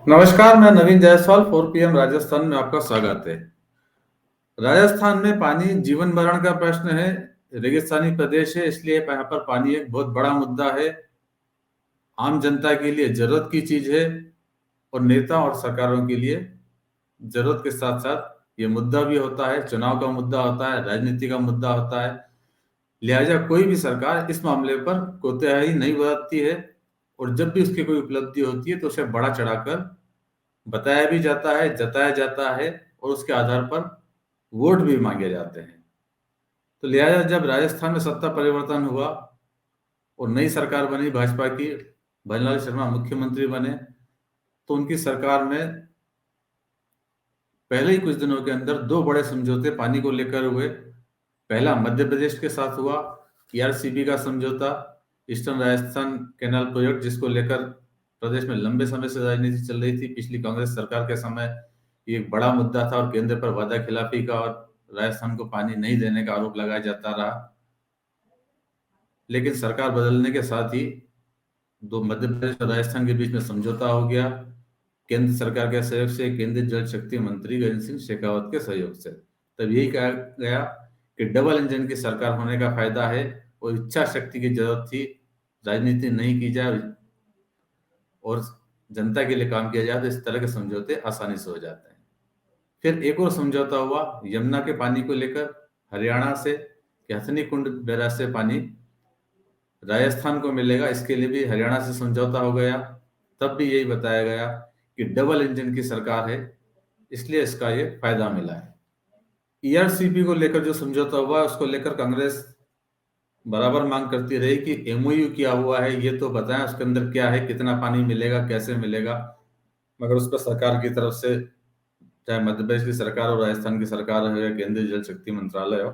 नमस्कार, मैं नवीन जायसवाल 4 PM राजस्थान में आपका स्वागत है। राजस्थान में पानी जीवन मरण का प्रश्न है। रेगिस्तानी प्रदेश है, इसलिए यहाँ पर पानी एक बहुत बड़ा मुद्दा है। आम जनता के लिए जरूरत की चीज है और नेता और सरकारों के लिए जरूरत के साथ साथ ये मुद्दा भी होता है, चुनाव का मुद्दा होता है, राजनीति का मुद्दा होता है। लिहाजा कोई भी सरकार इस मामले पर कोताही नहीं बरतती है और जब भी उसकी कोई उपलब्धि होती है तो उसे बड़ा चढ़ाकर बताया भी जाता है, जताया जाता है और उसके आधार पर वोट भी मांगे जाते हैं। तो लिहाजा जब राजस्थान में सत्ता परिवर्तन हुआ और नई सरकार बनी भाजपा की, भजनलाल शर्मा मुख्यमंत्री बने, तो उनकी सरकार में पहले ही कुछ दिनों के अंदर दो बड़े समझौते पानी को लेकर हुए। पहला मध्य प्रदेश के साथ हुआ, ईआरसीबी का समझौता, ईस्टर्न राजस्थान कैनाल प्रोजेक्ट, जिसको लेकर प्रदेश में लंबे समय से राजनीति चल रही थी। पिछली कांग्रेस सरकार के समय ये एक बड़ा मुद्दा था और केंद्र पर वादा खिलाफी का और राजस्थान को पानी नहीं देने का आरोप लगाया जाता रहा। लेकिन सरकार बदलने के साथ ही दो मध्य प्रदेश और राजस्थान के बीच में समझौता हो गया, केंद्र सरकार के सहयोग से, केंद्रीय जल शक्ति मंत्री गजेंद्र सिंह शेखावत के सहयोग से। तब यही कहा गया कि डबल इंजन की सरकार होने का फायदा है और इच्छा शक्ति की जरूरत थी। राजनीति नहीं की जाए और जनता के लिए काम किया जाए तो इस तरह के समझौते आसानी से हो जाते हैं। फिर एक और समझौता हुआ यमुना के पानी को लेकर, हरियाणा से कि हथनी कुंड बैराज से पानी राजस्थान को मिलेगा, इसके लिए भी हरियाणा से समझौता हो गया। तब भी यही बताया गया कि डबल इंजन की सरकार है, इसलिए इसका ये फायदा मिला है। ईआरसीपी को लेकर जो समझौता हुआ उसको लेकर कांग्रेस बराबर मांग करती रही कि एमओयू किया हुआ है, ये तो बताएं उसके अंदर क्या है, कितना पानी मिलेगा, कैसे मिलेगा। मगर उस पर सरकार की तरफ से, चाहे मध्य प्रदेश की सरकार हो, राजस्थान की सरकार हो या केंद्रीय जल शक्ति मंत्रालय हो,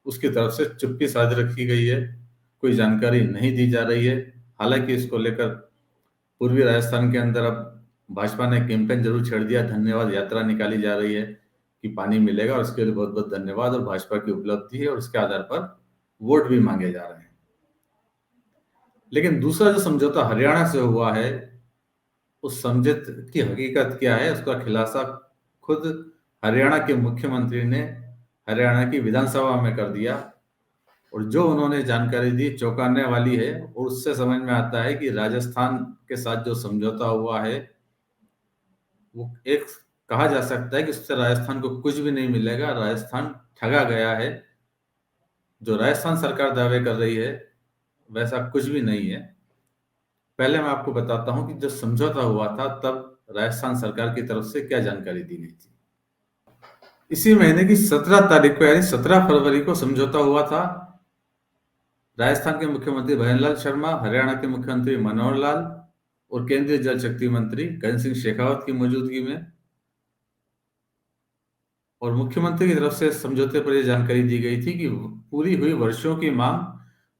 उसकी तरफ से चुप्पी साध रखी गई है, कोई जानकारी नहीं दी जा रही है। हालांकि इसको लेकर पूर्वी राजस्थान के अंदर अब भाजपा ने कैंपेन जरूर छेड़ दिया, धन्यवाद यात्रा निकाली जा रही है कि पानी मिलेगा और उसके लिए बहुत बहुत धन्यवाद और भाजपा की उपलब्धि है और उसके आधार पर वोट भी मांगे जा रहे हैं। लेकिन दूसरा जो समझौता हरियाणा से हुआ है, उस समझौते की हकीकत क्या है उसका खुलासा खुद हरियाणा के मुख्यमंत्री ने हरियाणा की विधानसभा में कर दिया और जो उन्होंने जानकारी दी चौंकाने वाली है। और उससे समझ में आता है कि राजस्थान के साथ जो समझौता हुआ है वो एक, कहा जा सकता है कि उससे राजस्थान को कुछ भी नहीं मिलेगा, राजस्थान ठगा गया है। जो राजस्थान सरकार दावे कर रही है वैसा कुछ भी नहीं है। पहले मैं आपको बताता हूं कि जब समझौता हुआ था तब राजस्थान सरकार की तरफ से क्या जानकारी दी गई थी। इसी महीने की 17 तारीख को यानी 17 फरवरी को समझौता हुआ था। राजस्थान के मुख्यमंत्री भजनलाल शर्मा, हरियाणा के मुख्यमंत्री मनोहर लाल और केंद्रीय जल शक्ति मंत्री गजेंद्र सिंह शेखावत की मौजूदगी में, और मुख्यमंत्री की तरफ से समझौते पर यह जानकारी दी गई थी कि पूरी हुई वर्षों की मांग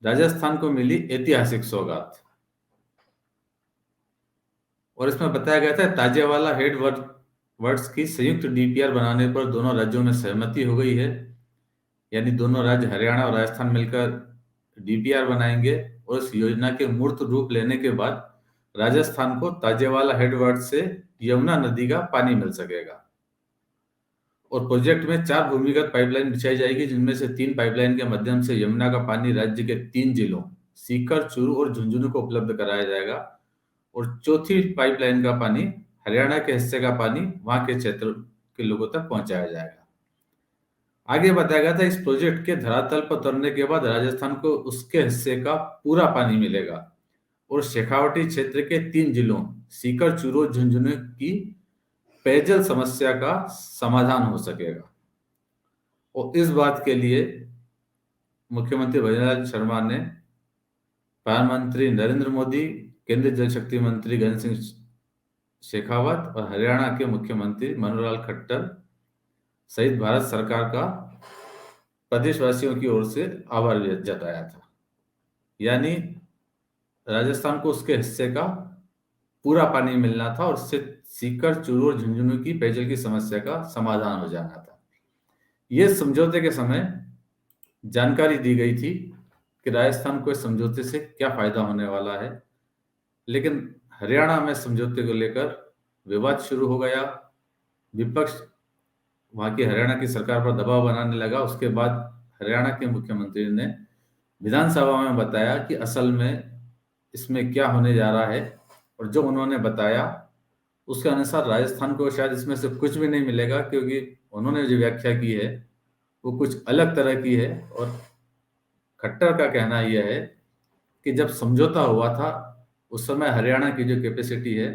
राजस्थान को मिली ऐतिहासिक सौगात। और इसमें बताया गया था ताजेवाला हेड वर्ड्स की संयुक्त डीपीआर बनाने पर दोनों राज्यों में सहमति हो गई है। यानी दोनों राज्य हरियाणा और राजस्थान मिलकर डीपीआर बनाएंगे और इस योजना के मूर्त रूप लेने के बाद राजस्थान को ताजेवाला हेडवर्ड से यमुना नदी का पानी मिल सकेगा। और प्रोजेक्ट में 4 भूमिगत पाइपलाइन बिछाई जाएगी, जिनमें से 3 पाइपलाइन के माध्यम से यमुना का पानी राज्य के 3 जिलों सीकर, चूरू और झुंझुनू को उपलब्ध कराया जाएगा और चौथी पाइपलाइन का पानी, हरियाणा के हिस्से का पानी, वहां के क्षेत्र के लोगों तक पहुंचाया जाएगा। आगे बताया गया था इस प्रोजेक्ट के धरातल पर उतरने के बाद राजस्थान को उसके हिस्से का पूरा पानी मिलेगा और शेखावटी क्षेत्र के 3 जिलों सीकर, चूरू, झुंझुनू की पेयजल समस्या का समाधान हो सकेगा। और इस बात के लिए मुख्यमंत्री भजनलाल शर्मा ने प्रधानमंत्री नरेंद्र मोदी, केंद्रीय जल शक्ति मंत्री गजेंद्र सिंह शेखावत और हरियाणा के मुख्यमंत्री मनोहर लाल खट्टर सहित भारत सरकार का प्रदेशवासियों की ओर से आभार जताया था। यानी राजस्थान को उसके हिस्से का पूरा पानी मिलना था और उससे सीकर, चूरू और झुंझुनू की पेयजल की समस्या का समाधान हो जाना था। यह समझौते के समय जानकारी दी गई थी कि राजस्थान को इस समझौते से क्या फायदा होने वाला है। लेकिन हरियाणा में समझौते को लेकर विवाद शुरू हो गया। विपक्ष वहां की हरियाणा की सरकार पर दबाव बनाने लगा। उसके बाद हरियाणा के मुख्यमंत्री ने विधानसभा में बताया कि असल में इसमें क्या होने जा रहा है, और जो उन्होंने बताया उसके अनुसार राजस्थान को शायद इसमें से कुछ भी नहीं मिलेगा, क्योंकि उन्होंने जो व्याख्या की है वो कुछ अलग तरह की है। और खट्टर का कहना यह है कि जब समझौता हुआ था उस समय हरियाणा की जो कैपेसिटी है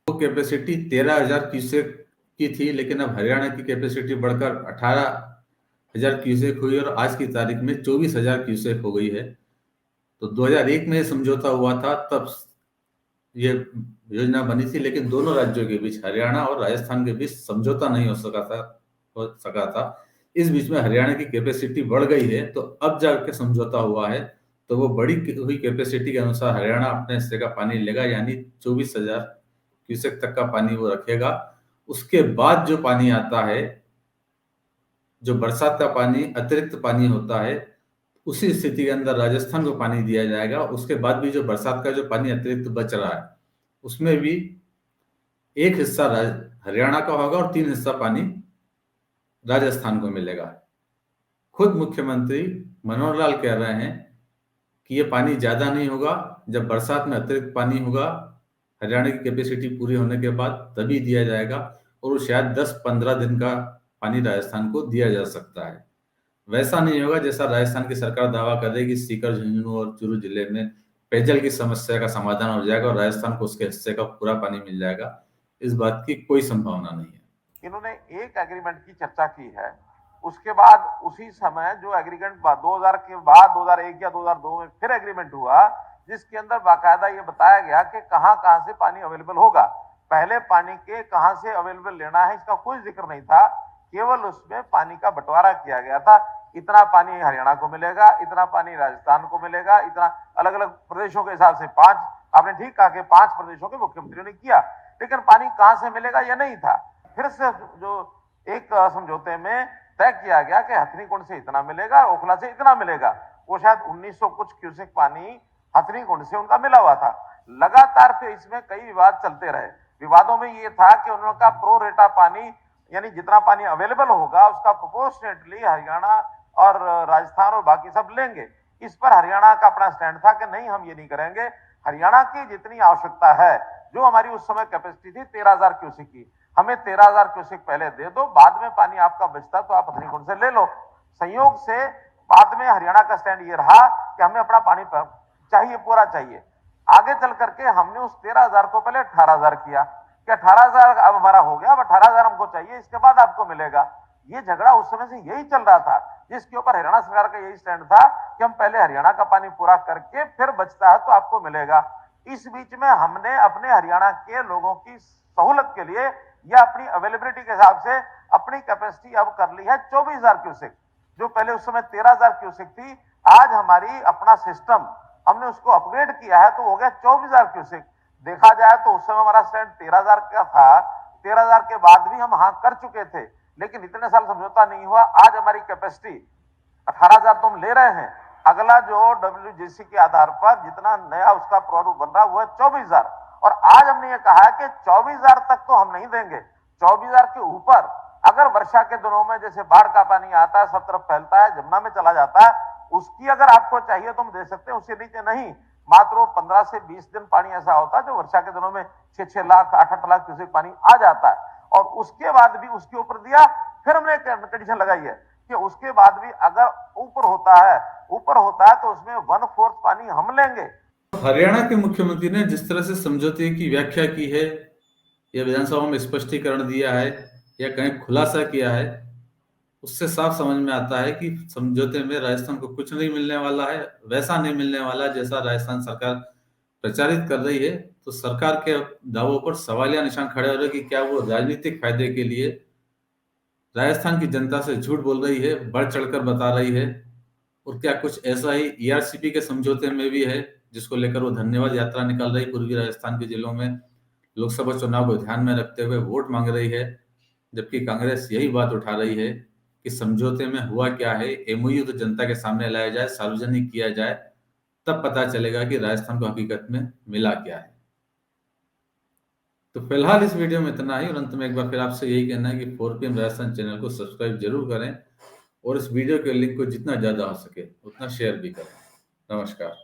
वो कैपेसिटी 13,000 क्यूसेक की थी, लेकिन अब हरियाणा की कैपेसिटी बढ़कर 18,000 क्यूसेक हुई और आज की तारीख में 24,000 क्यूसेक हो गई है। तो 2001 में ये समझौता हुआ था, तब ये योजना बनी थी, लेकिन दोनों राज्यों के बीच, हरियाणा और राजस्थान के बीच समझौता नहीं हो सका था। इस बीच में हरियाणा की कैपेसिटी बढ़ गई है, तो अब जाके समझौता हुआ है। तो वो बढ़ी हुई कैपेसिटी के अनुसार हरियाणा अपने हिस्से का पानी लेगा, यानी 24,000 क्यूसेक तक का पानी वो रखेगा। उसके बाद जो पानी आता है, जो बरसात का पानी अतिरिक्त पानी होता है, उसी स्थिति के अंदर राजस्थान को पानी दिया जाएगा। उसके बाद भी जो बरसात का जो पानी अतिरिक्त बच रहा है उसमें भी एक हिस्सा हरियाणा का होगा और 3 हिस्सा पानी राजस्थान को मिलेगा। खुद मुख्यमंत्री मनोहर लाल कह रहे हैं कि ये पानी ज्यादा नहीं होगा, जब बरसात में अतिरिक्त पानी होगा हरियाणा की कैपेसिटी पूरी होने के बाद तभी दिया जाएगा, और वो शायद 10-15 दिन का पानी राजस्थान को दिया जा सकता है। वैसा नहीं होगा जैसा राजस्थान की सरकार दावा कर रही है कि सीकर, झुंझुनू और चूरू जिले में पेयजल की समस्या का समाधान हो जाएगा और राजस्थान को उसके हिस्से का पूरा पानी मिल जाएगा। इस बात की कोई संभावना नहीं है। इन्होंने एक एग्रीमेंट की चर्चा की है, उसके बाद उसी समय जो एग्रीमेंट 2000 के बाद 2001 या 2002 में फिर एग्रीमेंट हुआ, जिसके अंदर बाकायदा ये बताया गया कि कहां कहां से पानी अवेलेबल होगा। पहले पानी के कहां से अवेलेबल लेना है इसका कोई जिक्र नहीं था, केवल उसमें पानी का बंटवारा किया गया था। इतना पानी हरियाणा को मिलेगा, इतना पानी राजस्थान को मिलेगा, इतना अलग अलग प्रदेशों के हिसाब से 5, आपने ठीक कहा कि 5 प्रदेशों के मुख्यमंत्रियों ने किया, लेकिन पानी कहां से मिलेगा यह नहीं था। फिर से जो एक समझौते में तय किया गया कि हथनीकुंड से इतना मिलेगा, ओखला से इतना मिलेगा। वो शायद 1900 कुछ क्यूसेक पानी हथनीकुंड से उनका मिला हुआ था। लगातार फिर इसमें कई विवाद चलते रहे। विवादों में ये था कि उनका प्रो रेटा पानी, यानी जितना पानी अवेलेबल होगा उसका प्रोपोर्शनेटली हरियाणा और राजस्थान और बाकी सब लेंगे। इस पर हरियाणा का अपना स्टैंड था कि नहीं, हम ये नहीं करेंगे। हरियाणा की जितनी आवश्यकता है, जो हमारी उस समय कैपेसिटी थी 13,000 क्यूसेक की, हमें 13,000 क्यूसेक पहले दे दो, बाद में पानी आपका बचता तो आप हथनीकुंड से ले लो। संयोग से बाद में हरियाणा का स्टैंड ये रहा कि हमें अपना पानी चाहिए, पूरा चाहिए। आगे चल करके हमने उस 13,000 को पहले 18,000 किया कि 18,000 अब हमारा हो गया, अब 18,000 हमको चाहिए, इसके बाद आपको मिलेगा। ये झगड़ा उस समय से यही चल रहा था, जिसके ऊपर हरियाणा सरकार का यही स्टैंड था कि हम पहले हरियाणा का पानी पूरा करके फिर बचता है तो आपको मिलेगा। इस बीच में हमने अपने हरियाणा के लोगों की सहूलत के लिए या अपनी अवेलेबिलिटी के हिसाब से अपनी कैपेसिटी अब कर ली है 24,000 क्यूसेक, जो पहले उस समय 13,000 क्यूसेक थी। आज हमारी अपना सिस्टम हमने उसको अपग्रेड किया है तो हो गया 24,000 क्यूसेक। देखा जाए तो उस समय हमारा स्टैंड 13,000 का था, 13,000 के बाद भी हम हाँ कर चुके थे, लेकिन इतने साल समझौता नहीं हुआ। आज हमारी कैपेसिटी 18,000 तो हम ले रहे हैं, अगला जो WGC के आधार पर जितना नया उसका प्रारूप बन रहा है वो है 24,000। और आज हमने ये कहा है कि 24,000 तक तो हम नहीं देंगे, 24,000 के ऊपर अगर वर्षा के दिनों में जैसे बाढ़ का पानी आता है, सब तरफ फैलता है, जमुना में चला जाता है, उसकी अगर आपको चाहिए तो हम दे सकते हैं, उससे नीचे नहीं। मात्र 15 से 20 दिन पानी ऐसा होता है जो वर्षा के दिनों में 6-6 लाख 8-8 लाख क्यूसेक पानी आ जाता है, और उसके बाद भी उसके ऊपर दिया। फिर हमने कंडीशन लगाई है कि उसके बाद भी अगर ऊपर होता है तो उसमें 1/4 पानी हम लेंगे। हरियाणा के मुख्यमंत्री ने जिस तरह से समझौते की व्याख्या की है, या विधानसभा में स्पष्टीकरण दिया है, या कहीं खुलासा किया है, उससे साफ समझ में आता है कि समझौते में राजस्थान को कुछ नहीं मिलने वाला है। वैसा नहीं मिलने वाला जैसा राजस्थान सरकार प्रचारित कर रही है। तो सरकार के दावों पर सवालिया निशान खड़े हो रहे कि क्या वो राजनीतिक फायदे के लिए राजस्थान की जनता से झूठ बोल रही है, बढ़ चढ़कर बता रही है, और क्या कुछ ऐसा ही ERCP के समझौते में भी है, जिसको लेकर वो धन्यवाद यात्रा निकाल रही पूर्वी राजस्थान के जिलों में लोकसभा चुनाव को ध्यान में रखते हुए वोट मांग रही है। जबकि कांग्रेस यही बात उठा रही है कि समझौते में हुआ क्या है, MOU तो जनता के सामने लाया जाए, सार्वजनिक किया जाए, तब पता चलेगा कि राजस्थान को हकीकत में मिला क्या है। तो फिलहाल इस वीडियो में इतना ही, और अंत में एक बार फिर आपसे यही कहना है कि 4PM राजस्थान चैनल को सब्सक्राइब जरूर करें और इस वीडियो के लिंक को जितना ज़्यादा हो सके उतना शेयर भी करें। नमस्कार।